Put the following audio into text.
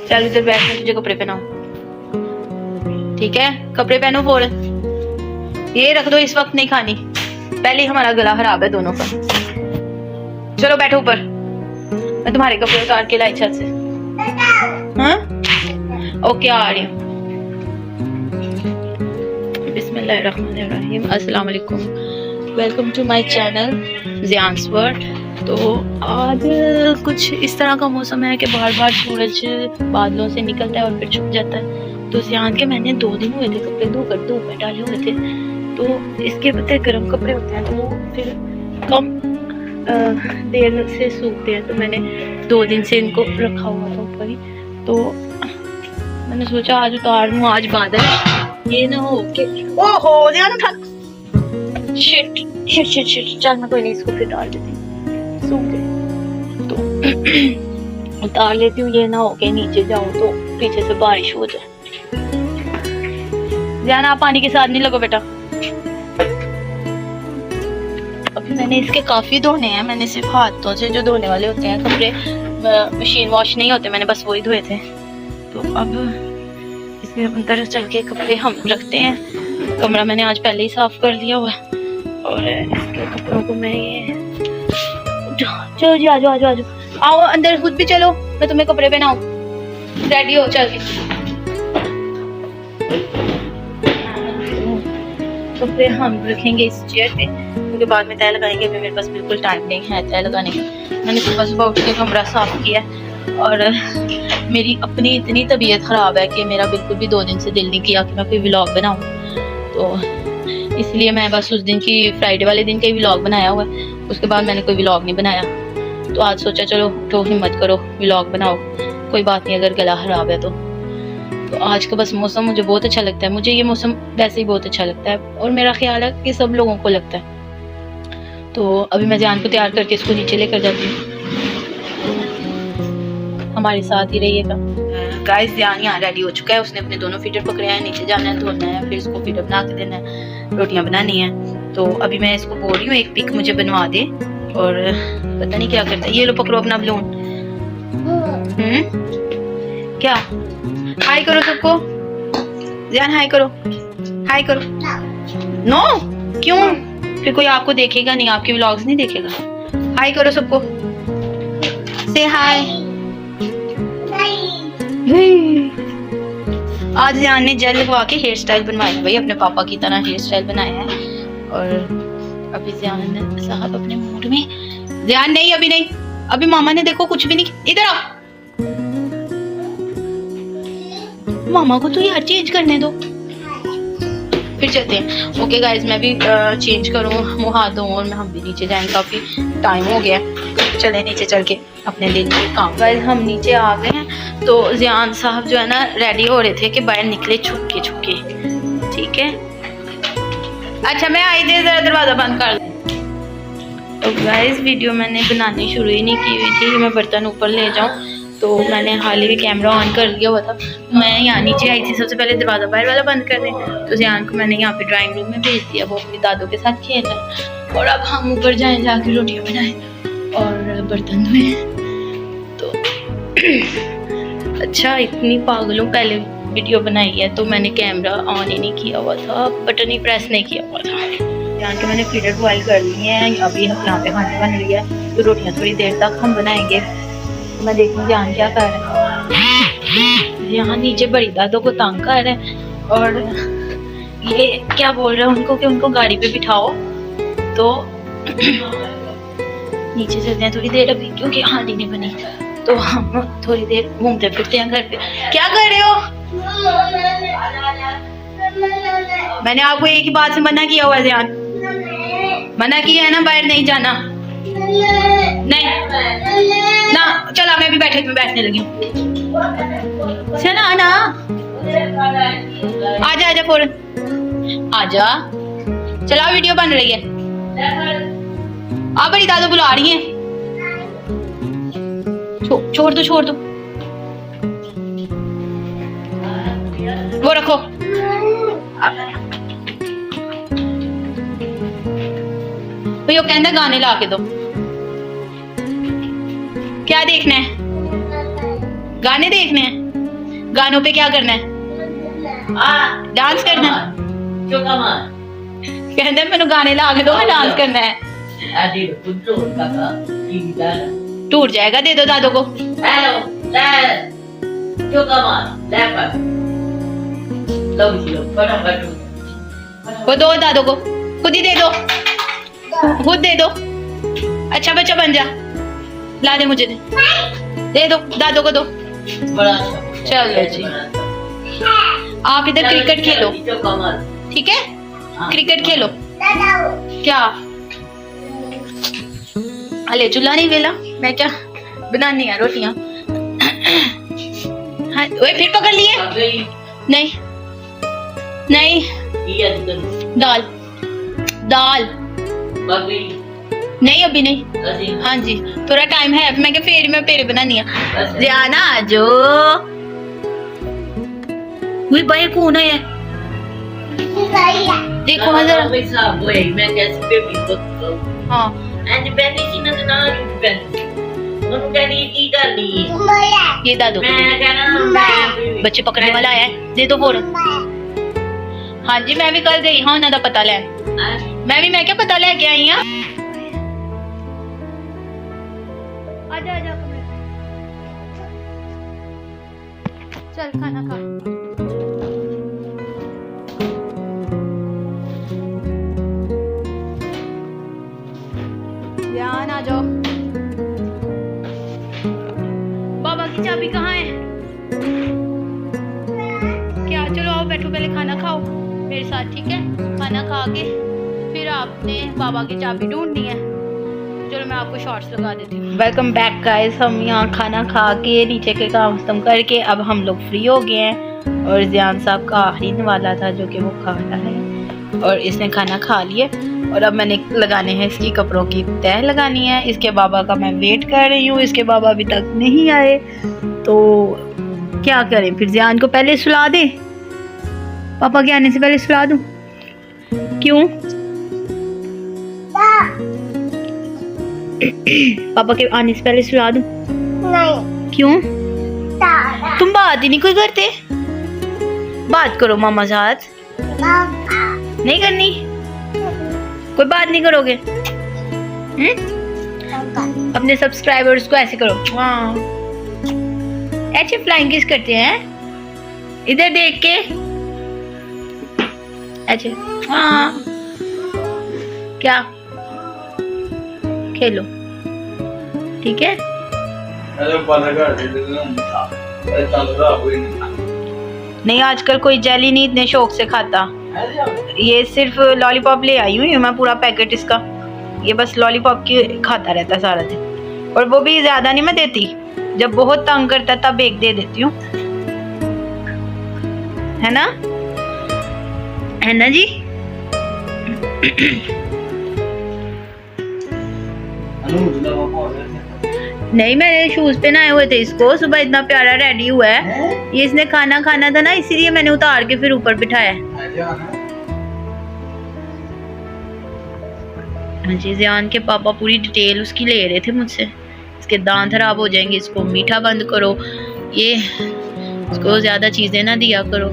चल इधर बैठ, मैं तुझे कपड़े पहनाऊं, ठीक है? कपड़े पहनो फौरन। ये रख दो, इस वक्त नहीं खानी, पहले ही हमारा गला खराब है दोनों का। चलो बैठो ऊपर, मैं तुम्हारे कपड़े उतार के लाई छत से। हाँ ओके, आ रही हूँ। बिस्मिल्लाहिर्रहमानिर्रहीम, अस्सलाम वालेकुम, welcome to my channel Zian's world. तो आज कुछ इस तरह का मौसम है कि बार बार सूरज बादलों से निकलता है और फिर छुप जाता है। तो ज़ियान के मैंने 2 दिन हुए थे कपड़े धोकर धूप में डाले हुए थे, तो इसके पता है गर्म कपड़े होते हैं तो वो फिर कम देर से सूखते हैं। तो मैंने 2 दिन से इनको रखा हुआ था ऊपर ही, तो मैंने सोचा आज उतार लूँ। आज बादल ये ना हो कि ओहो ध्यान उठा, शिट शिट शिट शिट। चल मैं कोई नहीं, इसको फिर डाल देती हूँ, सूख गए तो उतार लेती हूँ। ये ना हो के नीचे जाऊँ तो पीछे से बारिश हो जाए। ध्यान, आप पानी के साथ नहीं लगो बेटा। अभी मैंने इसके काफी धोने हैं, मैंने सिर्फ हाथों से जो धोने वाले होते हैं कपड़े, मशीन वॉश नहीं होते, मैंने बस वही धोए थे। तो अब इसके अंदर चल के कपड़े हम रखते हैं। कमरा मैंने आज पहले ही साफ कर लिया हुआ है और इसके कपड़ों को मैं ये चलो जी, आजो आजो आजो, आओ अंदर, खुद भी चलो, मैं तुम्हें कपड़े पहनाऊं। रेडी हो चल के। कपड़े हम रखेंगे इस चेयर पे, क्योंकि बाद में तय लगाएंगे। अभी मेरे पास बिल्कुल टाइम नहीं है तय लगाने का। मैंने सुबह सुबह उठ के कमरा साफ किया और मेरी अपनी इतनी तबीयत ख़राब है कि मेरा बिल्कुल भी 2 दिन से दिल नहीं किया कि मैं कोई व्लॉग बनाऊं। तो इसलिए मैं बस उस दिन की फ्राइडे वाले दिन का ही व्लॉग बनाया हुआ है, उसके बाद मैंने कोई व्लॉग नहीं बनाया। तो आज सोचा चलो उठो, हिम्मत करो, व्लॉग बनाओ। कोई बात नहीं अगर गला ख़राब है तो आज का बस मौसम मुझे बहुत अच्छा लगता है। मुझे ये मौसम वैसे ही बहुत अच्छा लगता है और मेरा ख्याल है कि सब लोगों को लगता है। तो अभी मैं जान को तैयार करके इसको नीचे लेकर जाती हूँ, हमारे साथ ही रहिएगा। गाइस ध्यान यहाँ रेडी हो चुका है, उसने अपने दोनों फीडर पकड़े हैं, नीचे जाना है, धोना है, फिर इसको फीडर बना के देना है, रोटियां बनानी है। तो अभी मैं इसको बोल रही हूँ एक पिक मुझे बनवा दे, और पता नहीं क्या करता है। ये लो पकड़ो अपना बलून। क्या हाय करो सबको, ध्यान हाय करो, हाय करो। नो क्यों, फिर कोई आपको देखेगा नहीं, आपके व्लॉग्स नहीं देखेगा। हाय करो सबको, से हाय। आज ध्यान ने जेल लगवा के हेयर स्टाइल बनवाया भाई, अपने पापा की तरह हेयर स्टाइल बनाया है। और अभी ध्यान साहब अपने मूड में, ध्यान नहीं अभी नहीं, अभी मामा ने देखो कुछ भी नहीं। इधर आओ, मामा को तो यार चेंज करने दो, फिर चलते हैं। ओके गाइज, मैं भी चेंज करूँ, मुँह हाथ धोऊं और हम भी नीचे जाएंगे, काफी टाइम हो गया। चले नीचे चल के अपने दिन के काम। गाइज हम नीचे आ गए हैं, तो ज़ियान साहब जो है ना रेडी हो रहे थे कि बाहर निकले छुपके छुपके, ठीक है? अच्छा मैं आई थी, जरा दरवाजा बंद कर। तो गाइज वीडियो मैंने बनानी शुरू ही नहीं की हुई थी, मैं बर्तन ऊपर ले जाऊँ, तो मैंने हाल ही कैमरा ऑन कर लिया हुआ था। मैं यहाँ नीचे आई थी, सबसे पहले दरवाज़ा बाहर वाला बंद कर दें, तो ज़ियान को मैंने यहाँ पे ड्राइंग रूम में भेज दिया, वो अपनी दादों के साथ खेल रहा है। और अब हम ऊपर जाएं, जाके रोटियाँ बनाएं और बर्तन धोएं। तो अच्छा इतनी पागलों पहले वीडियो बनाई है, तो मैंने कैमरा ऑन ही नहीं किया हुआ था, बटन ही प्रेस नहीं किया हुआ था। ध्यान के मैंने फीडर बॉयल कर ली है, अभी यहाँ पे खाना बन रही है, तो रोटियाँ थोड़ी देर तक हम बनाएंगे। मैं देखूँ ध्यान क्या कर रहा है। यहाँ नीचे बड़ी दादों को तंग कर रहे हैं और ये क्या बोल रहे हैं उनको कि उनको गाड़ी पे बिठाओ। तो नीचे चलते हैं थोड़ी देर अभी, क्योंकि हांडी नहीं बनी, तो हम थोड़ी देर घूमते फिरते हैं घर पे। क्या कर रहे हो? मैंने आपको एक ही बात से मना किया हुआ है, ध्यान मना किया है ना, बाहर नहीं जाना। नहीं ना, चला मैं भी बैठने लगी हूँ। चला ना, आजा आजा फौरन आजा, चला वीडियो बन रही है। आप बड़ी दादू बुला रही हैं, छोड़ दो वो रखो। भैया कहना गाने ला के दो। क्या देखना है? गाने देखने हैं। गानों पे क्या करना है? डांस करना है? कहते हैं मैंने गाने ला के दो, मैं डांस करना है। टूट जाएगा, दे दो दादू को। वो दो दादू को, खुद ही दे दो, खुद दे दो। अच्छा बच्चा बन जा, ला दे मुझे, दे दो दादू को दो। चलो जी, आप इधर क्रिकेट खेलो, ठीक है? क्रिकेट खेलो। क्या अले चूल्हा नहीं वेला, मैं क्या बनानी है रोटियां। हाँ, ओए फिर पकड़ लिए? नहीं नहीं, दाल दाल नहीं, अभी नहीं। हाँ जी, थोड़ा टाइम है। मैं क्या फिर मैं पेरे बनानी है। जाना जो वही भाई कौन है? देखो जरा। हाँ ये दादू बच्चे पकड़ने वाला है, दे दो फोन। हाँ जी, मैं भी कल गई हाँ उन्होंने पता लैन। मैं क्या पता लैके आई हाँ। आजा आजा चल खाना खा। ध्यान आ जाओ। बाबा की चाबी कहाँ है? क्या चलो आओ बैठो, पहले खाना खाओ मेरे साथ, ठीक है? खाना खा के फिर आपने बाबा की चाबी ढूंढनी है। चलो मैं आपको शॉर्ट्स लगा देती हूँ। वेलकम बैक गाइस, हम यहाँ खाना खा के नीचे के काम खत्म करके अब हम लोग फ्री हो गए हैं। और जियान साहब का आखिरी वाला था जो कि वो खा रहा है और इसने खाना खा लिए। और अब मैंने लगाने हैं इसकी कपड़ों की तह लगानी है। इसके बाबा का मैं वेट कर रही हूँ, इसके बाबा अभी तक नहीं आए तो क्या करें? फिर जियान को पहले सुला दें? पापा के आने से पहले सुला दूं? क्यों? पापा के आने से पहले सुला दूं? नहीं। क्यों? तुम बात ही नहीं कोई करते? बात करो मामा साथ। नहीं करनी? कोई बात नहीं करोगे? अपने सब्सक्राइबर्स को ऐसे करो, हाँ ऐसे फ्लाइंग किस करते हैं? इधर देख के ऐसे, हाँ क्या खेलो, ठीक है? नहीं आजकल कोई जेली नहीं इतने शौक से खाता। ये सिर्फ लॉलीपॉप ले आई हूँ मैं, पूरा पैकेट इसका। ये बस लॉलीपॉप की खाता रहता है सारा दिन, और वो भी ज्यादा नहीं मैं देती। जब बहुत तंग करता तब एक दे देती हूँ, है ना? है ना जी? नहीं मैंने शूज पहनाए हुए थे इसको, सुबह इतना प्यारा रेडी हुआ है। ये इसने खाना खाना था ना, इसीलिए मैंने उतार के फिर ऊपर बिठाया। जी जियान के पापा पूरी डिटेल उसकी ले रहे थे मुझसे। इसके दांत खराब हो जाएंगे, इसको मीठा बंद करो, ये इसको ज्यादा चीजें ना दिया करो।